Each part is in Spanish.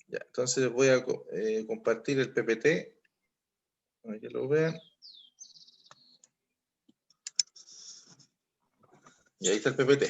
Ya, entonces voy a compartir el PPT para que lo vean. Y ahí está el PPT.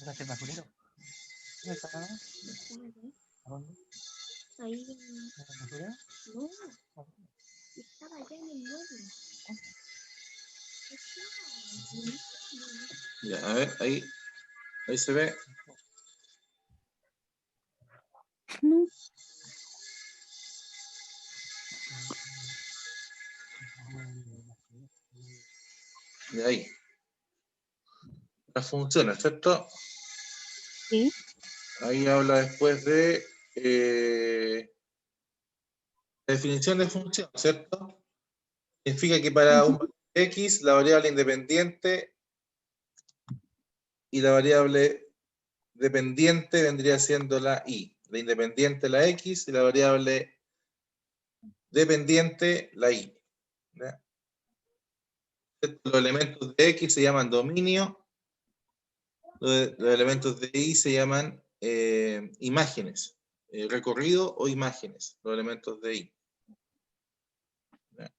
¿Dejaste el basurero? ¿Dónde está? ¿A dónde? Ahí. ¿En el basurero? No. Estaba allá en el mueble. Ya, a ver, ahí se ve. No. De ahí. Las funciones, ¿cierto? Sí. Ahí habla después de la definición de función, ¿cierto? Significa que para un X, la variable independiente y la variable dependiente vendría siendo la Y. La independiente la X y la variable dependiente la Y. ¿Ya? Los elementos de X se llaman dominio, los elementos de Y se llaman imágenes, recorrido o imágenes, los elementos de Y. ¿Ya?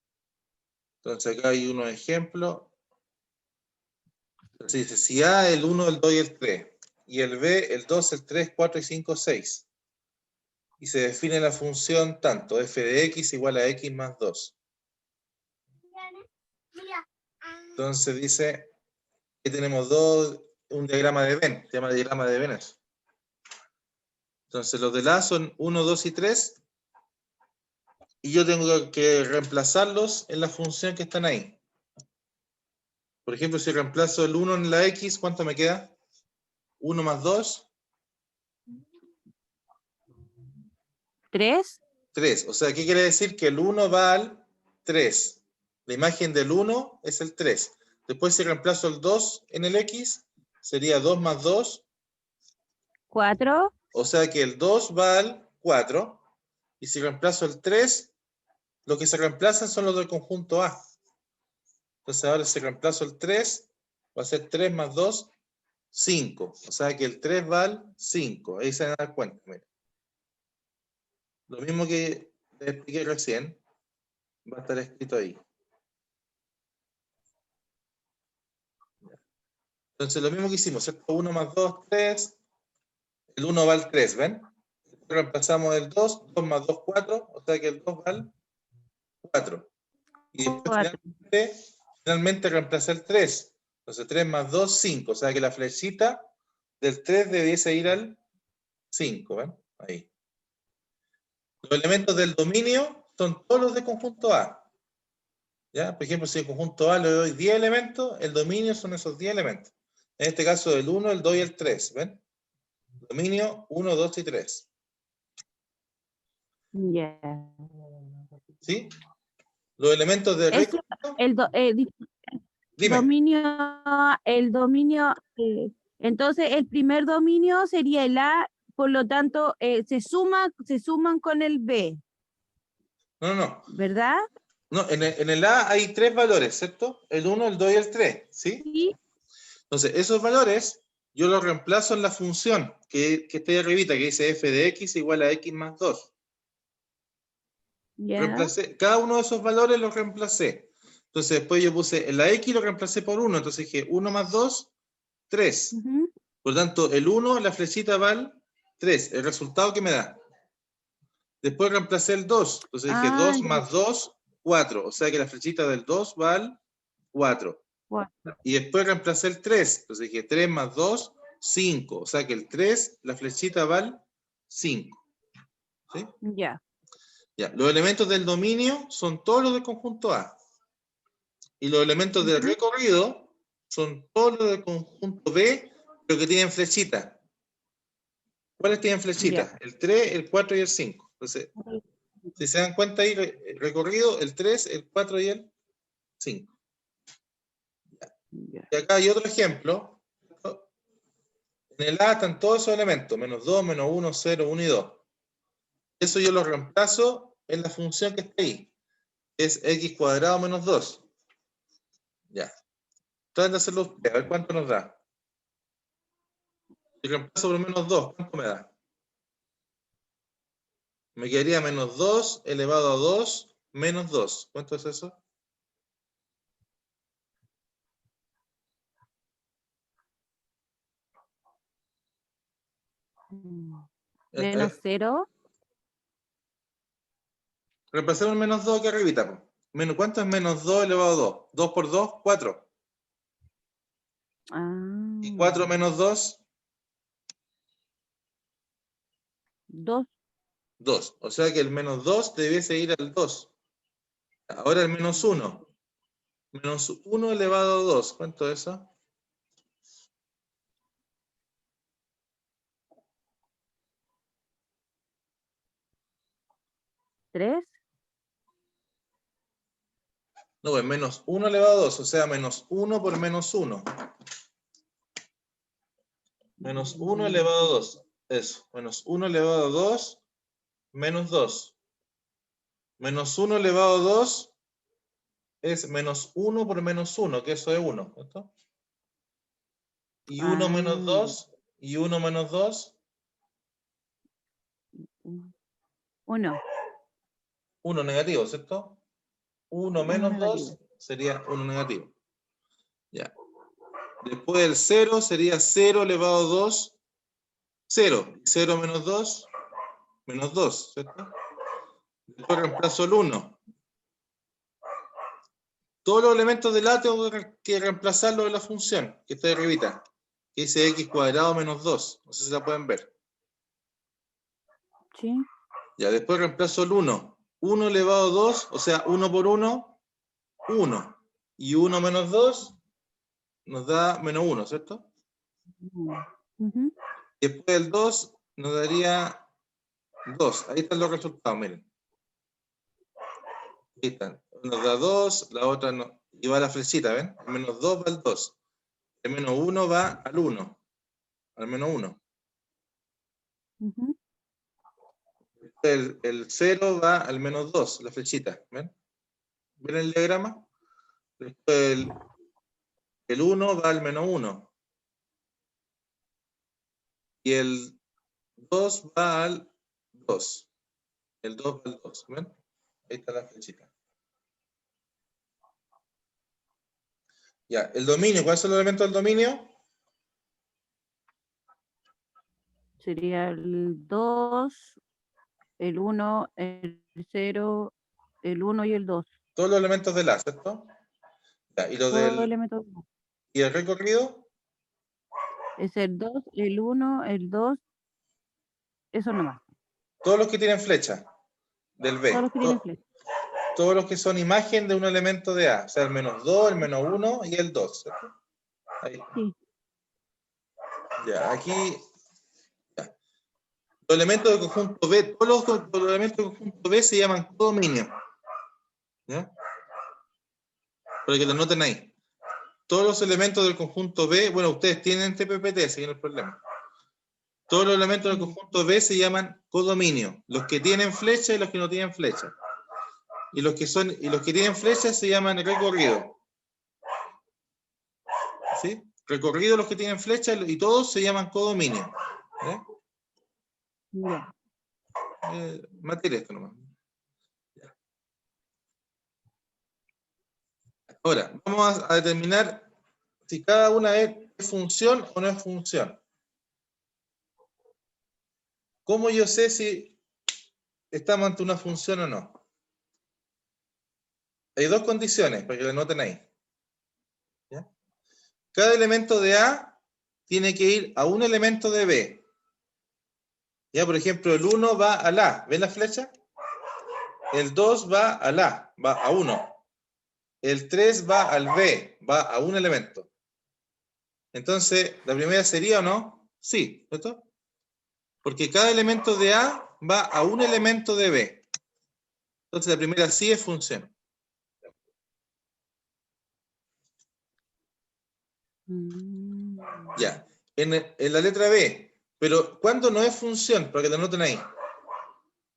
Entonces acá hay unos ejemplos. Entonces dice, si A, el 1, el 2 y el 3, y el B, el 2, el 3, 4 y 5, 6. Y se define la función tanto f de x igual a x más 2. Entonces dice, aquí tenemos un diagrama de Venn, se llama diagrama de Venn. Entonces los de A son 1, 2 y 3, y yo tengo que reemplazarlos en la función que están ahí. Por ejemplo, si reemplazo el 1 en la x, ¿cuánto me queda? 1 más 2. 3. 3. O sea, ¿qué quiere decir? Que el 1 va al 3. La imagen del 1 es el 3. Después si reemplazo el 2 en el x, sería 2 más 2. 4. O sea que el 2 va al 4. Y si reemplazo el 3, lo que se reemplazan son los del conjunto A. Entonces ahora si reemplazo el 3, va a ser 3 más 2, 5. O sea que el 3 va al 5. Ahí se van a dar cuenta. Mira. Lo mismo que les expliqué recién, va a estar escrito ahí. Entonces lo mismo que hicimos, ¿cierto? 1 más 2, 3. El 1 va al 3, ¿ven? Reemplazamos el 2, 2 más 2, 4. O sea que el 2 va al 4. Y después finalmente reemplacé el 3. Entonces 3 más 2, 5. O sea que la flechita del 3 debiese ir al 5, ¿ven? Ahí. Los elementos del dominio son todos los de conjunto A. ¿Ya? Por ejemplo, si el conjunto A le doy 10 elementos, el dominio son esos 10 elementos. En este caso, el 1, el 2 y el 3, ¿ven? Dominio 1, 2 y 3. Ya. ¿Sí? Los elementos de Eso, Dime. dominio, entonces el primer dominio sería el A, por lo tanto, se suman con el B, No. ¿verdad? No, en el A hay 3 valores, ¿cierto? El 1, el 2 y el 3, ¿sí? Sí. Entonces, esos valores yo los reemplazo en la función que está ahí arribita, que dice f de x igual a x más 2. Ya. Cada uno de esos valores los reemplacé. Entonces, después yo puse la x lo reemplacé por 1. Entonces dije 1 más 2, 3. Por lo tanto, el 1, la flechita va al 3, el resultado que me da. Después reemplacé el 2. Entonces dije 2 más 2, 4. O sea que la flechita del 2 va al 4. Y después reemplacé el 3. Entonces dije 3 más 2, 5. O sea que el 3, la flechita va al 5. ¿Sí? Ya. Ya. Los elementos del dominio son todos los del conjunto A. Y los elementos del recorrido son todos los del conjunto B, pero que tienen flechita. ¿Cuáles tienen flechita? Ya. El 3, el 4 y el 5. Entonces, Si se dan cuenta ahí, recorrido el 3, el 4 y el 5. Ya. Y acá hay otro ejemplo. En el A están todos esos elementos, menos 2, menos 1, 0, 1 y 2. Eso yo lo reemplazo en la función que está ahí. Es x cuadrado menos 2. Ya. Traten de hacerlo ustedes, a ver cuánto nos da. Si reemplazo por menos 2, ¿cuánto me da? Me quedaría menos 2 elevado a 2 menos 2. ¿Cuánto es eso? Menos 0. Reemplacemos el menos 2 aquí arribita. Po. Menos, ¿cuánto es menos 2 elevado a 2? 2 por 2, 4. Y 4 menos 2, 2. 2. O sea que el menos 2 debiese ir al 2. Ahora el menos 1. Menos 1 elevado a 2. ¿Cuánto es eso? 3. No, pues menos 1 elevado a 2. O sea, menos 1 por menos 1. Menos 1 elevado a 2. Eso. Menos 1 elevado a 2. Menos 2. Menos 1 elevado a 2 es menos 1 por menos 1, que eso es 1. ¿Cierto? Y 1 menos 2. Y 1 menos 2. 1. 1 negativo, ¿cierto? 1 menos 2 sería 1 negativo. Ya. Después del 0 sería 0 elevado a 2. 0. 0 menos 2. Menos 2, ¿cierto? Después reemplazo el 1. Todos los elementos del A tengo que reemplazarlos en la función, que está de arribita, que dice x cuadrado menos 2. No sé si la pueden ver. Sí. Ya, después reemplazo el 1. 1 elevado a 2, o sea, 1 por 1, 1. Y 1 menos 2 nos da menos 1, ¿cierto? Ujú. Después del 2 nos daría 2. Ahí están los resultados, miren. Ahí están. Nos da 2, la otra no. Y va la flechita, ¿ven? El menos 2 va al 2. El menos 1 va al 1. Al menos 1. Ujú. El 0 va al menos 2, la flechita. ¿Ven? ¿Ven el diagrama? Después el 1 va al menos 1. Y el 2 va al 2. El 2 va al 2. ¿Ven? Ahí está la flechita. Ya, el dominio. ¿Cuáles son los elementos del dominio? Sería el 2, el 1, el 0, el 1 y el 2. Todos los elementos del A, ¿cierto? Ya, y lo Todo del. elemento ¿Y el recorrido? es el 2, el 1, el 2, eso nomás. Todos los que tienen flecha del B. Todos los que tienen flecha. Todos los que son imagen de un elemento de A. O sea, el menos 2, el menos 1 y el 2, ¿cierto? Ahí. Sí. Ya, aquí. Ya. Los elementos del conjunto B, todos los elementos del conjunto B se llaman codominio. ¿Ya? Para que lo noten ahí. Todos los elementos del conjunto B, bueno, ustedes tienen TPPT, ese es el problema. Todos los elementos del conjunto B se llaman codominio. Los que tienen flecha y los que no tienen flecha. Y los que tienen flecha se llaman recorrido. ¿Sí? Recorrido los que tienen flecha y todos se llaman codominio. ¿Eh? Ya. Materia esto nomás. Ahora, vamos a determinar si cada una es función o no es función. ¿Cómo yo sé si estamos ante una función o no? Hay dos condiciones, para que lo noten ahí. ¿Ya? Cada elemento de A tiene que ir a un elemento de B. Ya, por ejemplo, el 1 va al A. ¿Ven la flecha? El 2 va al A, va a 1. El 3 va al B, va a un elemento. Entonces, ¿la primera sería o no? Sí, ¿cierto? Porque cada elemento de A va a un elemento de B. Entonces la primera sí es función. Mm. Ya. En la letra B. Pero ¿cuándo no es función? Para que lo noten ahí.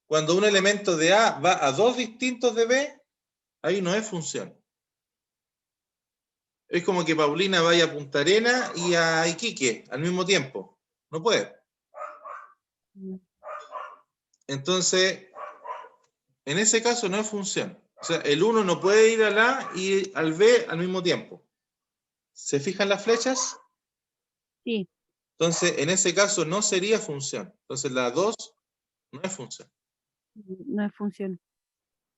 Cuando un elemento de A va a dos distintos de B, ahí no es función. Es como que Paulina vaya a Punta Arena y a Iquique al mismo tiempo. No puede. Entonces, en ese caso no es función. O sea, el 1 no puede ir al A y al B al mismo tiempo. ¿Se fijan las flechas? Sí, Entonces, en ese caso no sería función. Entonces, la 2 no es función. no es función.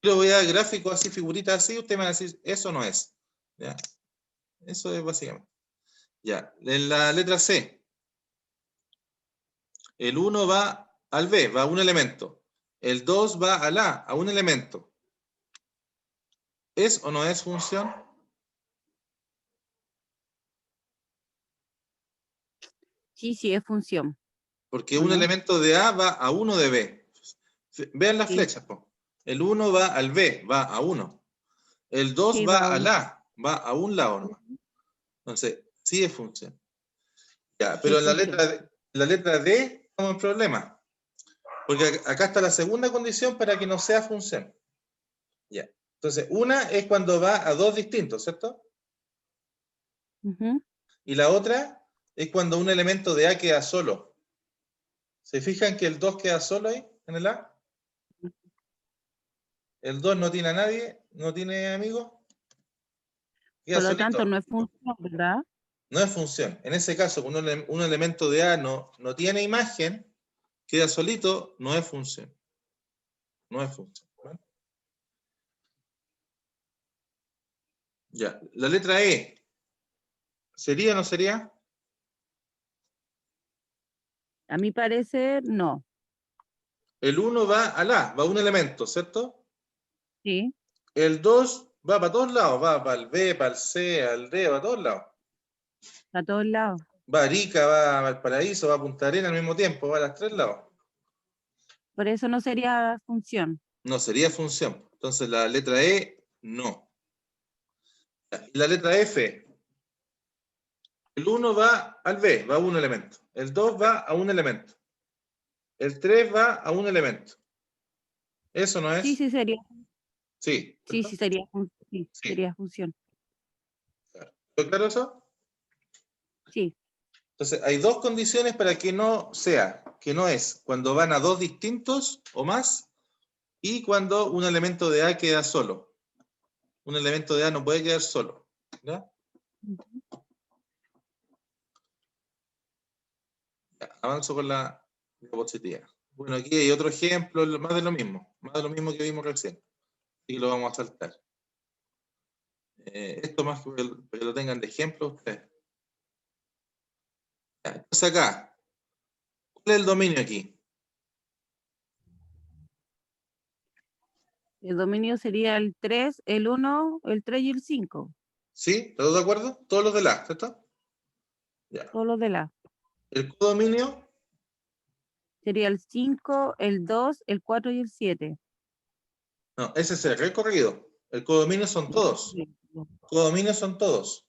Yo le voy a dar gráficos así, figuritas así, usted me va a decir, eso no es. ¿Ya? Eso es básicamente. Ya, en la letra C, el 1 va al B, va a un elemento. El 2 va al A un elemento. ¿Es o no es función? Sí, sí, es función. Porque ¿O un no? elemento de A va a uno de B. Vean las Sí, flechas, po. El 1 va al B, va a 1. El 2 sí, va va al uno. A, va a un lado nomás. Entonces, sí es función. Ya, Sí, pero es en función. la letra D estamos en problema. Porque acá está la segunda condición para que no sea función. Ya. Entonces, una es cuando va a dos distintos, ¿cierto? Ujú. Y la otra es cuando un elemento de A queda solo. ¿Se fijan que el 2 queda solo ahí, en el A? El 2 no tiene a nadie, no tiene amigos, queda Por lo tanto, solito. no es función, ¿verdad? No es función. En ese caso, cuando un elemento de A no tiene imagen, queda solito, no es función. No es función. ¿Vale? Ya. La letra E. ¿Sería o no sería? A mi parecer, no. El 1 va al A, va a un elemento, ¿cierto? Sí, El 2 va para todos lados, va para el B, para el C, al D, va a todos lados. a todos lados. Va a Arica, va a Valparaíso, va a Punta Arenas al mismo tiempo, va a los tres lados. Por eso no sería función. No sería función. Entonces la letra E, no. Y la letra F, el 1 va al B, va a un elemento. El 2 va a un elemento. El 3 va a un elemento. ¿Eso no Sí, es? sí sería. Sí, Sí, ¿cierto? sí sería, sí, Sí. sería función. Claro. ¿Está claro eso? Sí. Entonces, hay dos condiciones para que no sea, que no es cuando van a dos distintos o más y cuando un elemento de A queda solo. Un elemento de A no puede quedar solo. ¿Ya? Ya, avanzo con la diapositiva. Bueno, aquí hay otro ejemplo, más de lo mismo que vimos recién. Así que lo vamos a saltar. Esto más para que lo tengan de ejemplo ustedes. Ya, entonces acá, ¿cuál es el dominio aquí? El dominio sería el 3, el 1, el 3 y el 5. ¿Sí? ¿Todos de acuerdo? Todos los de la, ¿cierto? Ya. Todos los de la. El codominio, Sería el 5, el 2, el 4 y el 7. no, ese es el recorrido. El codominio son todos. Codominios son todos.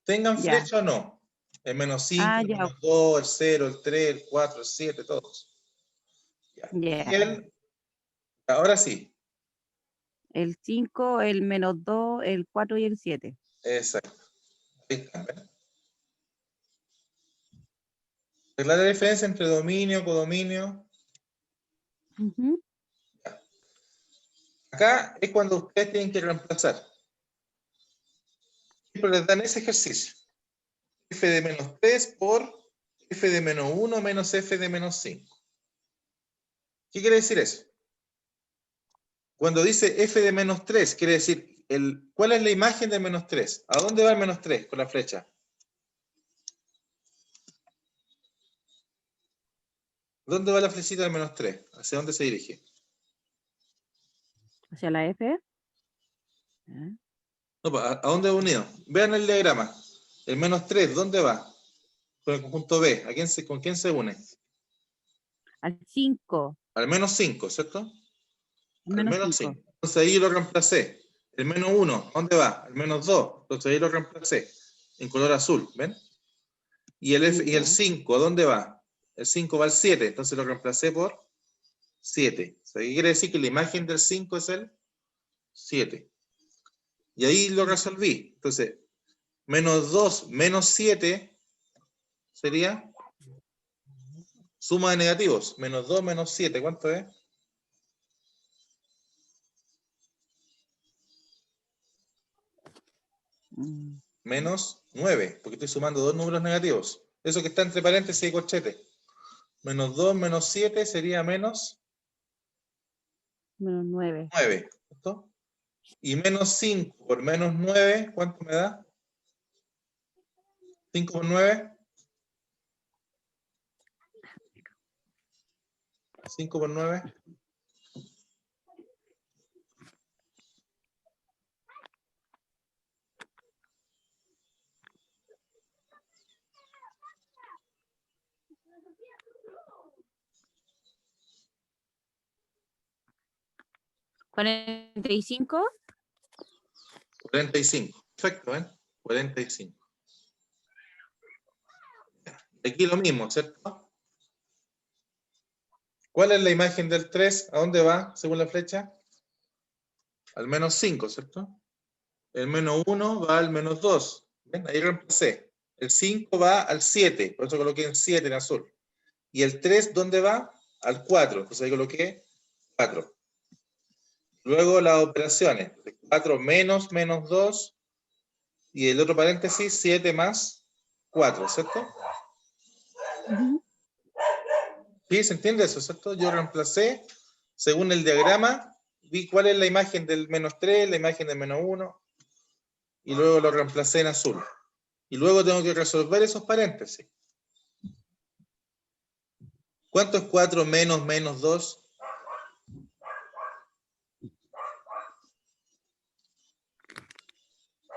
Tengan Ya. flecha o no. El menos 5, Ah, el ya. menos 2, el 0, el 3, el 4, el 7, todos. Ya. Y Ya. ahora sí. El 5, el -2, el 4 y el 7. Exacto. Ahí está, ¿ven? ¿Clara la diferencia entre dominio, codominio? Ujú. Acá es cuando ustedes tienen que reemplazar. Siempre les dan ese ejercicio. F de menos 3 por F de menos 1 menos F de menos 5. ¿Qué quiere decir eso? Cuando dice F de menos 3, quiere decir, ¿cuál es la imagen de menos 3? ¿A dónde va el menos 3 con la flecha? ¿Dónde va la flechita del menos 3? ¿Hacia dónde se dirige? Hacia la F. Ah, No, pues, ¿a dónde va unido? Vean el diagrama. El menos 3, ¿dónde va? Con el conjunto B. ¿Con quién se une? al 5, Al menos 5, ¿cierto? al Al menos menos 5. 5. Entonces ahí lo reemplacé. El menos 1, ¿dónde va? El menos 2. Entonces ahí lo reemplacé. En color azul, ¿ven? Y el Ya. 5, ¿dónde va? El 5 va al 7. Entonces lo reemplacé por 7. O sea, ¿qué quiere decir? Que la imagen del 5 es el 7. Y ahí lo resolví. Entonces, menos 2 menos 7 sería suma de negativos. Menos 2 menos 7, ¿cuánto es? Mm, Menos 9, porque estoy sumando dos números negativos. Eso que está entre paréntesis y corchete. Menos 2 menos 7 sería menos Menos 9. 9. ¿Cierto? Y menos 5 por menos 9, ¿cuánto me da? 5 por 9. 5 por 9. ¿45? 45. Perfecto, ¿ven? 45. Aquí lo mismo, ¿cierto? ¿Cuál es la imagen del 3? ¿A dónde va según la flecha? Al menos 5, ¿cierto? El menos 1 va al menos 2. ¿Ven? Ahí reemplacé. El 5 va al 7, por eso coloqué en 7 en azul. Y el 3, ¿dónde va? Al 4, entonces ahí coloqué 4. Luego las operaciones. 4 menos menos 2. Y el otro paréntesis, 7 más 4, ¿cierto? Ujú. ¿Sí? ¿Se entiende eso, cierto? Yo reemplacé, según el diagrama, vi cuál es la imagen del menos 3, la imagen del menos 1, y luego lo reemplacé en azul. Y luego tengo que resolver esos paréntesis. ¿Cuánto es 4 menos menos 2?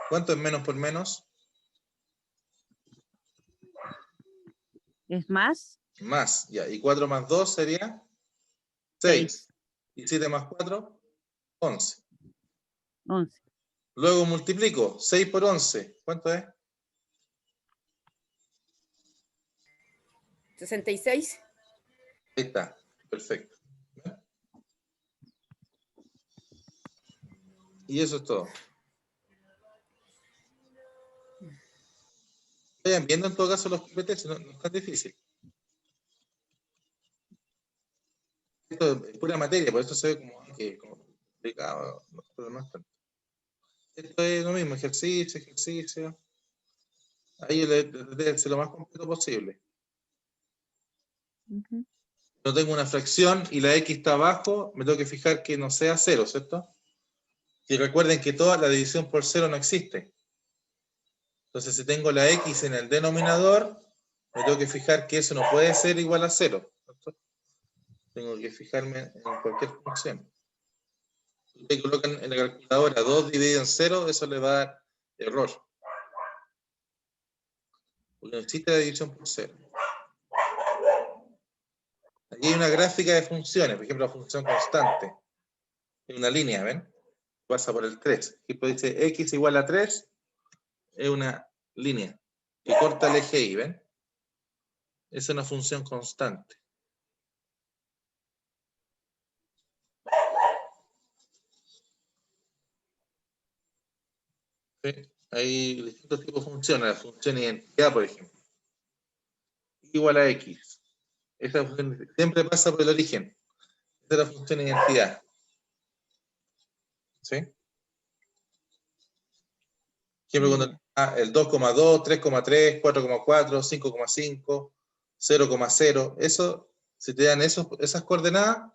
¿Cuánto es menos por menos? ¿Es más? Más, ya. ¿Y 4 más 2 sería? 6. 6. ¿Y 7 más 4? 11. 11. Luego multiplico 6 por 11. ¿Cuánto es? 66. Ahí está. Perfecto. Y eso es todo. Vayan viendo en todo caso los PPT, no es tan difícil. Esto es pura materia, por eso se ve como complicado, pero no es tanto. Esto es lo mismo, ejercicio, ejercicio. Ahí le traté de ser lo más completo posible. Ujú. No tengo una fracción y la x está abajo, me tengo que fijar que no sea 0, ¿cierto? Y recuerden que toda la división por 0 no existe. Entonces, si tengo la x en el denominador, me tengo que fijar que eso no puede ser igual a 0, ¿cierto? Tengo que fijarme en cualquier función. Si ustedes colocan en la calculadora 2 dividido en 0, eso le va a dar error. Porque no existe la división por 0. Aquí hay una gráfica de funciones, por ejemplo, la función constante. Es una línea, ¿ven? Pasa por el 3. Aquí dice x igual a 3, es una línea que corta el eje Y, ¿ven? Es una función constante. ¿Sí? Hay distintos tipos de funciones. La función identidad, por ejemplo. Igual a x. Esta función siempre pasa por el origen. Esta es la función identidad. ¿Sí? Siempre cuando el 2,2, 3,3, 4,4, 5,5, 0,0, eso, si te dan esas coordenadas,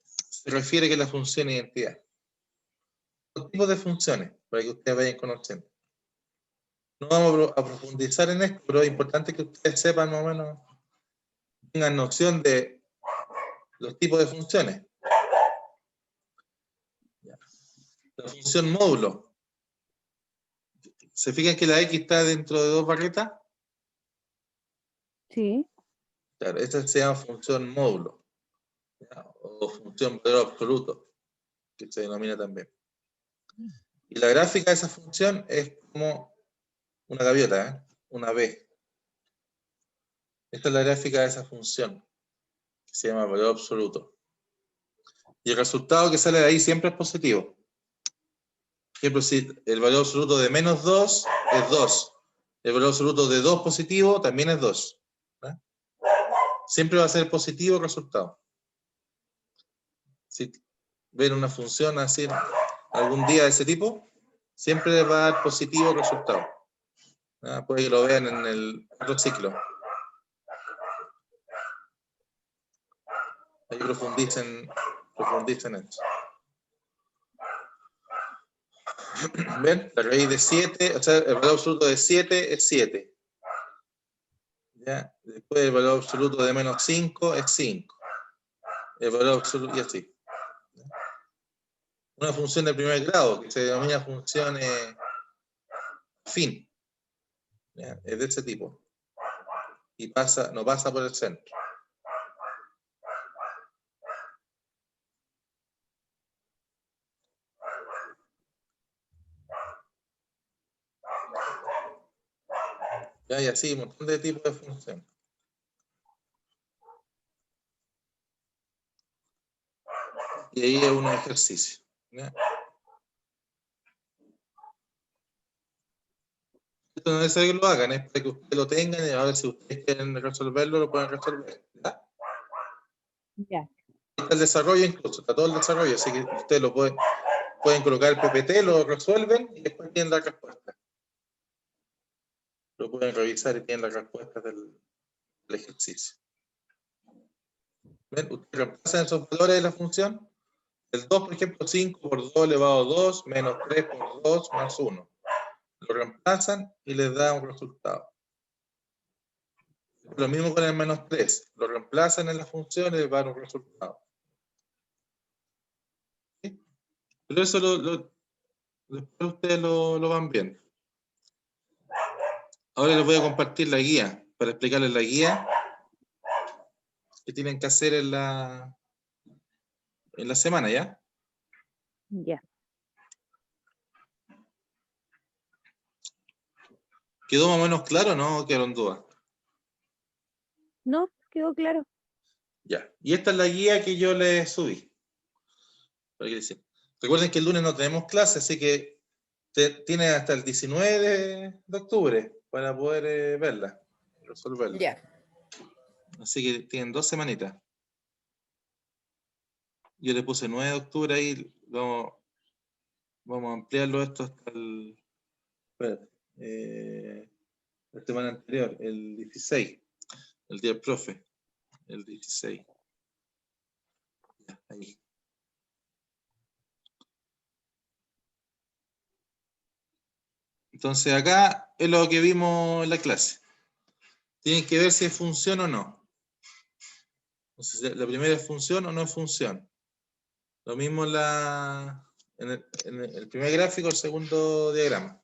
se refiere que es la función identidad. Dos tipos de funciones, para que ustedes vayan conociendo. No vamos a profundizar en esto, pero es importante que ustedes sepan más o menos, tengan noción de los tipos de funciones. La función módulo. ¿Se fijan que la x está dentro de dos barretas? Sí. Claro, esta se llama función módulo, ¿ya? O función valor absoluto. que se denomina también. Y la gráfica de esa función es como una gaviota, ¿eh? Una B. Esta es la gráfica de esa función, que se llama valor absoluto. Y el resultado que sale de ahí siempre es positivo. Por ejemplo, si el valor absoluto de menos 2 es 2. El valor absoluto de 2 positivo también es 2. ¿Eh? Siempre va a ser positivo el resultado. Si ven una función así algún día de ese tipo, siempre va a dar positivo el resultado. ¿Ah? Puede que lo vean en el otro ciclo. Ahí profundicen eso. ¿Ven? La raíz de 7, o sea, el valor absoluto de 7 es 7. ¿Ya? Después el valor absoluto de menos 5 es 5. El valor absoluto, y así. ¿Ya? Una función de primer grado, que se denomina función fin. ¿Ya? Es de ese tipo. Y no pasa por el centro. ¿Ya? Y así, un montón de tipos de funciones. Y ahí es un ejercicio. ¿Ya? Esto no es necesario que lo hagan, es para que ustedes lo tengan y a ver si ustedes quieren resolverlo, lo pueden resolver. ¿Ya? Ya. Está el desarrollo incluso, está todo el desarrollo, así que ustedes lo pueden colocar el PPT, lo resuelven y después tienen la respuesta. Lo pueden revisar y tienen las respuestas del ejercicio. ¿Ven? Ustedes reemplazan esos valores de la función. El 2, por ejemplo, 5 por 2 elevado a 2, menos 3 por 2, más 1. Lo reemplazan y les da un resultado. Lo mismo con el menos 3. Lo reemplazan en la función y les va a dar un resultado. ¿Sí? Pero eso después ustedes lo van viendo. Ahora les voy a compartir la guía, para explicarles la guía que tienen que hacer en la semana, ¿ya? Ya. ¿Quedó más o menos claro o no? ¿Quedaron dudas? No, quedó claro. Ya. Y esta es la guía que yo les subí. Recuerden que el lunes no tenemos clase, así que tienen hasta el 19 de octubre para poder verla, resolverla. Ya. Así que tienen 2 semanitas. Yo le puse 9 de octubre ahí. Vamos a ampliarlo esto hasta la semana anterior, el 16, el día del profe, el 16. Ya, ahí. Entonces acá es lo que vimos en la clase. Tienen que ver si es función o no. Entonces, la primera es función o no es función. Lo mismo en el primer gráfico, el segundo diagrama.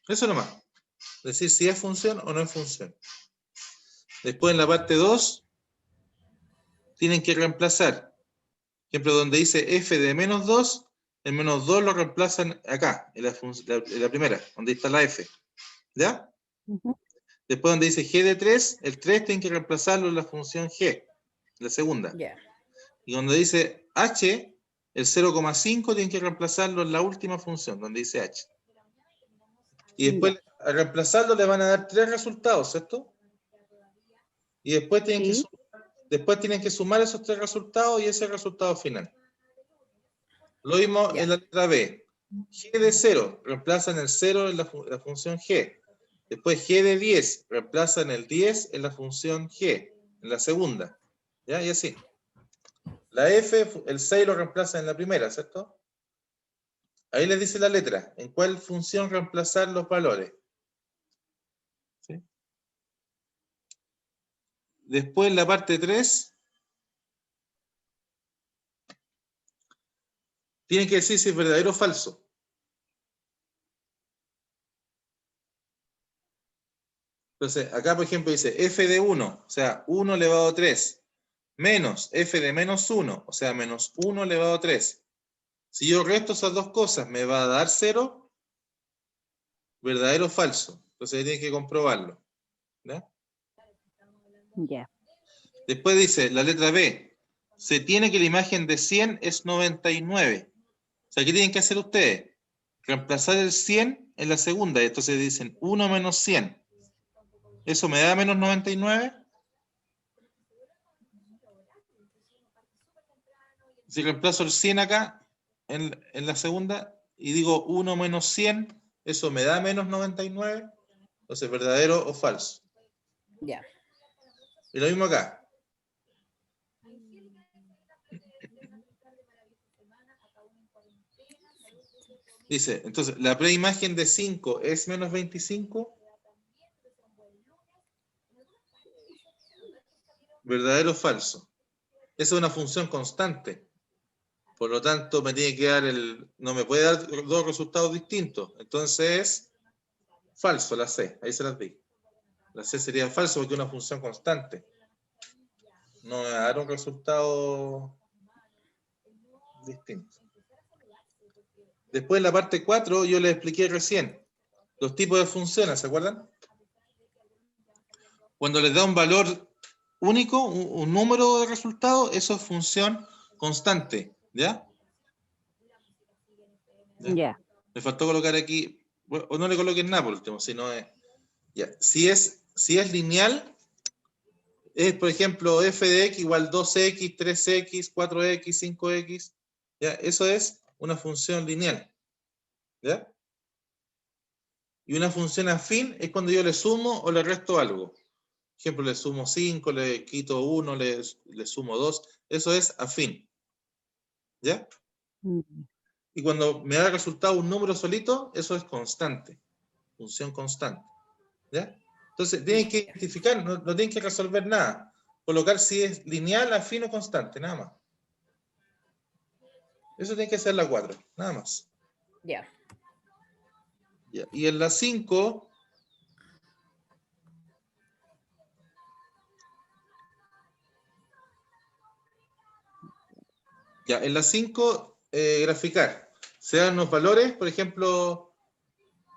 Eso nomás. Decir si es función o no es función. Después en la parte 2, tienen que reemplazar. Por ejemplo, donde dice f de menos 2, el menos 2 lo reemplazan acá, en la primera, donde está la f. ¿Ya? Después donde dice g de 3, el 3 tienen que reemplazarlo en la función g, la segunda. Ya. Y donde dice h, el 0,5 tienen que reemplazarlo en la última función, donde dice h. Y después, al reemplazarlo, le van a dar 3 resultados, ¿cierto? Y después tienen que sumar esos 3 resultados y ese resultado final. Lo mismo Ya. en la letra B. G de 0, reemplazan el 0 en la función g. Después g de 10, reemplazan el 10 en la función g, en la segunda. ¿Ya? Y así. La f, el 6 lo reemplaza en la primera, ¿cierto? Ahí les dice la letra, en cuál función reemplazar los valores. ¿Sí? Después la parte 3, tienen que decir si es verdadero o falso. Entonces, acá por ejemplo dice f de 1, o sea, 1 elevado a 3, menos f de menos 1, o sea, menos 1 elevado a 3. Si yo resto esas dos cosas, ¿me va a dar 0? ¿Verdadero o falso? Entonces ahí tiene que comprobarlo. ¿Ya? Ya. Después dice, la letra B, se tiene que la imagen de 100 es 99. O sea, ¿qué tienen que hacer ustedes? Reemplazar el 100 en la segunda. Entonces dicen 1 menos 100. ¿Eso me da menos 99? Si reemplazo el 100 acá, en la segunda, y digo 1 menos 100, ¿eso me da menos 99? Entonces, ¿verdadero o falso? Ya. Y lo mismo acá. Dice, entonces, ¿la preimagen de 5 es menos 25? ¿Verdadero o falso? Esa es una función constante. Por lo tanto, me tiene que dar no me puede dar dos resultados distintos. Entonces es falso la C. Ahí se las di. La C sería falso porque es una función constante. No me va a dar un resultado distinto. Después en la parte 4 yo les expliqué recién los tipos de funciones, ¿se acuerdan? Cuando les da un valor único, un número de resultados, eso es función constante, ¿ya? Ya. Me faltó colocar aquí, bueno, o no le coloquen nada por último, sino ya. Si es lineal, es por ejemplo f de x igual 2x, 3x, 4x, 5x, ¿ya? Eso es una función lineal, ¿ya? Y una función afín es cuando yo le sumo o le resto algo. Por ejemplo, le sumo 5, le quito 1, le sumo 2. Eso es afín. ¿Ya? Y cuando me da resultado un número solito, eso es constante. Función constante. ¿Ya? Entonces, tienen que identificar, no tienen que resolver nada. Colocar si es lineal, afín o constante, nada más. Eso tiene que ser la 4, nada más. Ya. Ya. Y en la 5... Ya, en la 5, graficar. Se dan los valores, por ejemplo,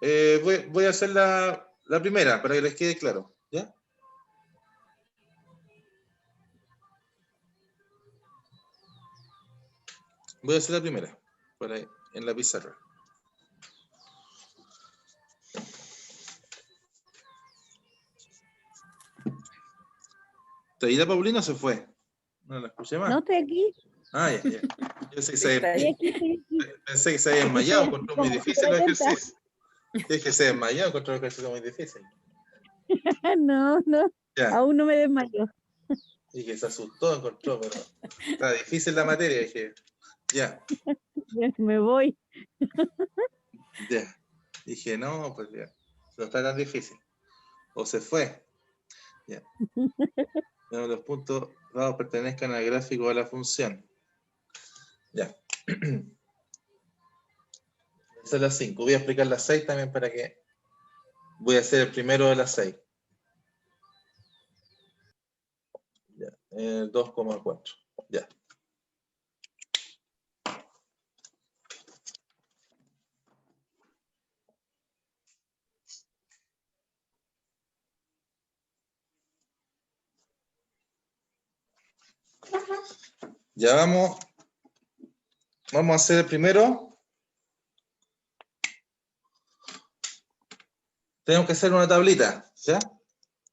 voy a hacer la primera para que les quede claro. ¿Ya? Voy a hacer la primera en la pizarra. ¿Está ahí la Paulina o se fue? No la escuché más. No estoy aquí. Ah, ya, ya. Yo pensé Estoy aquí, estoy aquí. que se había desmayado, encontró muy Como difícil los atenta. ejercicios. Es que se desmayó, encontró los ejercicios muy difíciles. No, Ya. aún no me desmayo. Y que se asustó, encontró, pero está difícil la materia. Dije, ya, Me voy. ya. Dije, no, pues ya. No está tan difícil. O se fue. Ya. Los puntos dados pertenezcan al gráfico de la función. Ya. Esa es la 5. Voy a explicar la 6 también para que... Voy a hacer el primero de la 6. Ya. 2,4. Ya. Ya vamos a hacer el primero. Tenemos que hacer una tablita, ¿ya?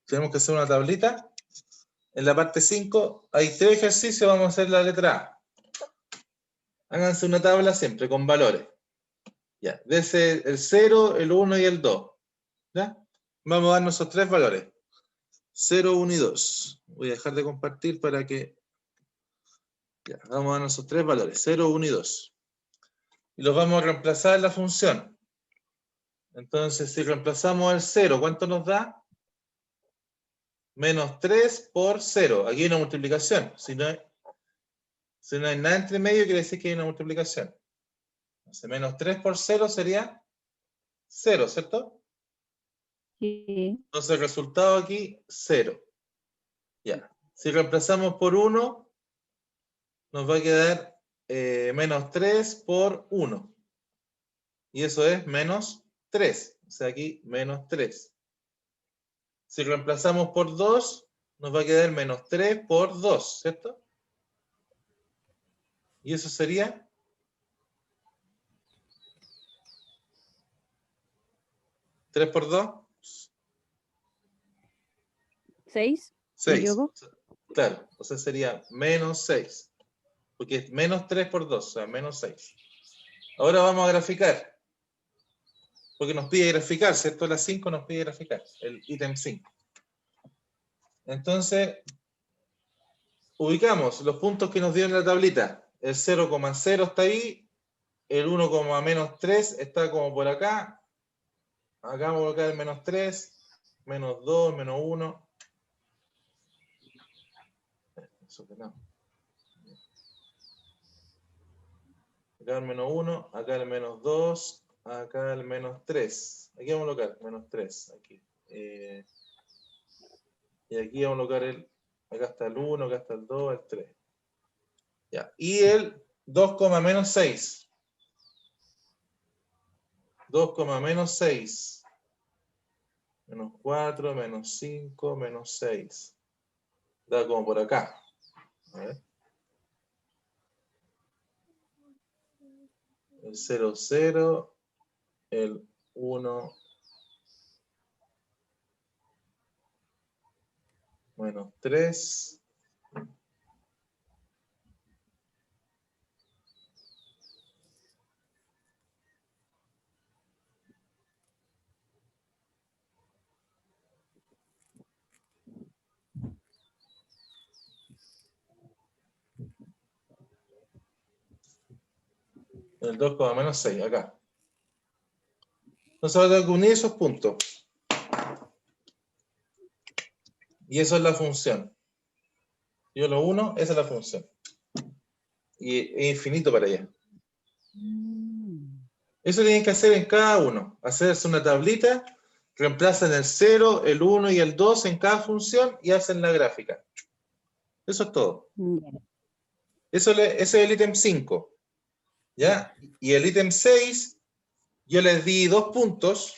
Tenemos que hacer una tablita. En la parte 5 hay 3 ejercicios, vamos a hacer la letra A. Háganse una tabla siempre con valores. Ya, desde el 0, el 1 y el 2. ¿Ya? Vamos a dar nuestros 3 valores. 0, 1 y 2. Voy a dejar de compartir para que... Ya, vamos a dar nuestros 3 valores. 0, 1 y 2. Y los vamos a reemplazar en la función. Entonces, si reemplazamos el 0, ¿cuánto nos da? Menos 3 por 0. Aquí hay una multiplicación. Si no hay nada entre medio, quiere decir que hay una multiplicación. Entonces, menos 3 por 0 sería 0, ¿cierto? Sí. Entonces, el resultado aquí, 0. Ya. Si reemplazamos por 1, nos va a quedar menos 3 por 1. Y eso es menos 3. O sea, aquí menos 3. Si reemplazamos por 2, nos va a quedar menos 3 por 2, ¿cierto? Y eso sería 3 por 2, 6. 6. Claro, o sea, sería menos 6. Porque es menos 3 por 2, o sea, menos 6. Ahora vamos a graficar. Porque nos pide graficar, ¿cierto? La 5 nos pide graficar, el ítem 5. Entonces, ubicamos los puntos que nos dio en la tablita. El 0,0 está ahí, el 1, menos 3 está como por acá. Acá vamos a colocar el menos 3, menos 2, menos 1. Eso que no. Acá el menos 1, acá el menos 2, acá el menos 3. Aquí vamos a colocar menos 3. Aquí. Y aquí vamos a colocar el... Acá está el 1, acá está el 2, el 3. Ya. Y el 2, menos 6. 2, menos 6. Menos 4, menos 5, menos 6. Da como por acá. A ver. El 0, 0. El 1, menos 3. El 2, menos 6, acá. Entonces ahora tengo que unir esos puntos. Y eso es la función. Yo lo uno, esa es la función. Y es infinito para allá. Eso tienen que hacer en cada uno. Hacerse una tablita, reemplazan el 0, el 1 y el 2 en cada función y hacen la gráfica. Eso es todo. Ese es el ítem 5. ¿Ya? Y el ítem 6, yo les di 2 puntos.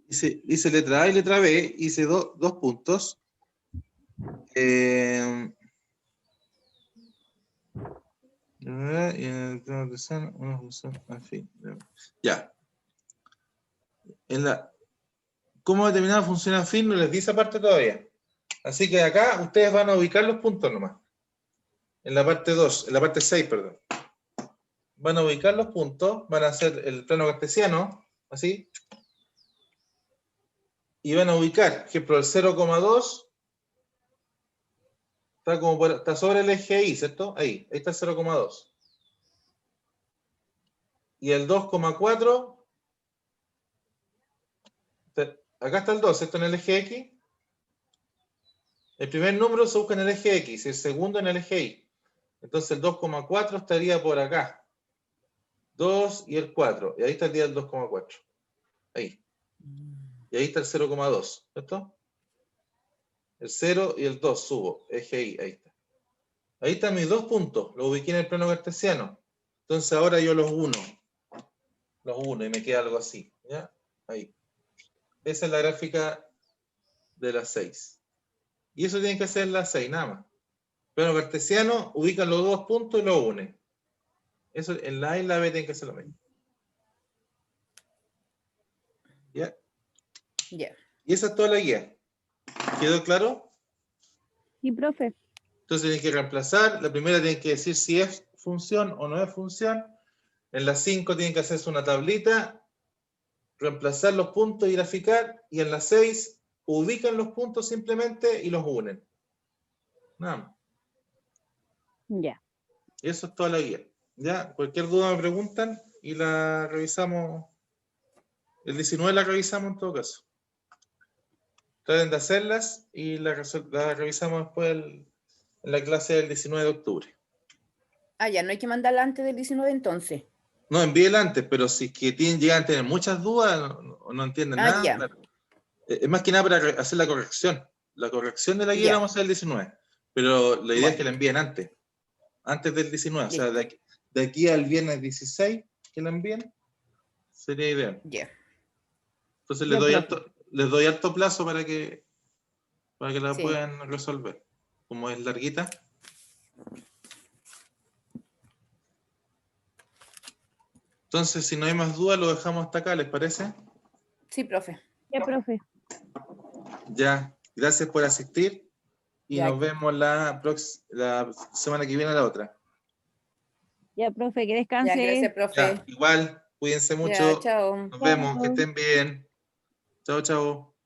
Hice letra A y letra B, hice 2 puntos. Ya. ¿Cómo determinar la función afín? No les di esa parte todavía. Así que acá ustedes van a ubicar los puntos nomás. En la parte 2, en la parte 6, perdón. Van a ubicar los puntos, van a hacer el plano cartesiano, así. Y van a ubicar, por ejemplo, el 0,2 está sobre el eje Y, ¿cierto? Ahí está el 0,2. Y el 2,4, acá está el 2, ¿cierto? En el eje X. El primer número se busca en el eje X y el segundo en el eje Y. Entonces el 2,4 estaría por acá. 2 y el 4. Y ahí estaría el 2,4. Ahí. Y ahí está el 0,2. ¿Cierto? El 0 y el 2 subo. Eje Y. Ahí está. Ahí están mis 2 puntos. Los ubiqué en el plano cartesiano. Entonces ahora yo los uno. Los uno y me queda algo así. ¿Ya? Ahí. Esa es la gráfica de las 6. Y eso tienen que hacer las 6, nada más. Plano cartesiano, ubican los 2 puntos y los unen. Eso en la A y la B tienen que hacer lo mismo. ¿Ya? Ya. Y esa es toda la guía. ¿Quedó claro? Sí, profe. Entonces tienen que reemplazar. La primera tienen que decir si es función o no es función. En la 5 tienen que hacerse una tablita, reemplazar los puntos y graficar. Y en la 6 ubican los puntos simplemente y los unen. Nada más. Ya. Y eso es toda la guía. ¿Ya? Cualquier duda me preguntan y la revisamos. El 19 la revisamos en todo caso. Traten de hacerlas y la revisamos después en la clase del 19 de octubre. Ah, ya, no hay que mandarla antes del 19 entonces. No, envíela antes, pero si es que llegan a tener muchas dudas o no entienden nada, ya. claro. Es más que nada para hacer la corrección. La corrección de la guía Ya. la vamos a hacer el 19, pero la idea es que Bueno. la envíen antes antes del 19, o sea, Listo. de aquí al viernes 16 que la envíen, sería ideal. Ya. Entonces Ya, profe. les doy harto plazo para que la Sí. puedan resolver. Como es larguita. Entonces, si no hay más dudas, lo dejamos hasta acá, ¿les parece? Sí, profe. Ya, profe. Ya, gracias por asistir y Ya. nos vemos la semana que viene a la otra. Ya, profe, que Ya, descanse. gracias, profe. Ya, igual, cuídense Ya, mucho. chao. Nos vemos, que Chao. estén bien. Chao, chao.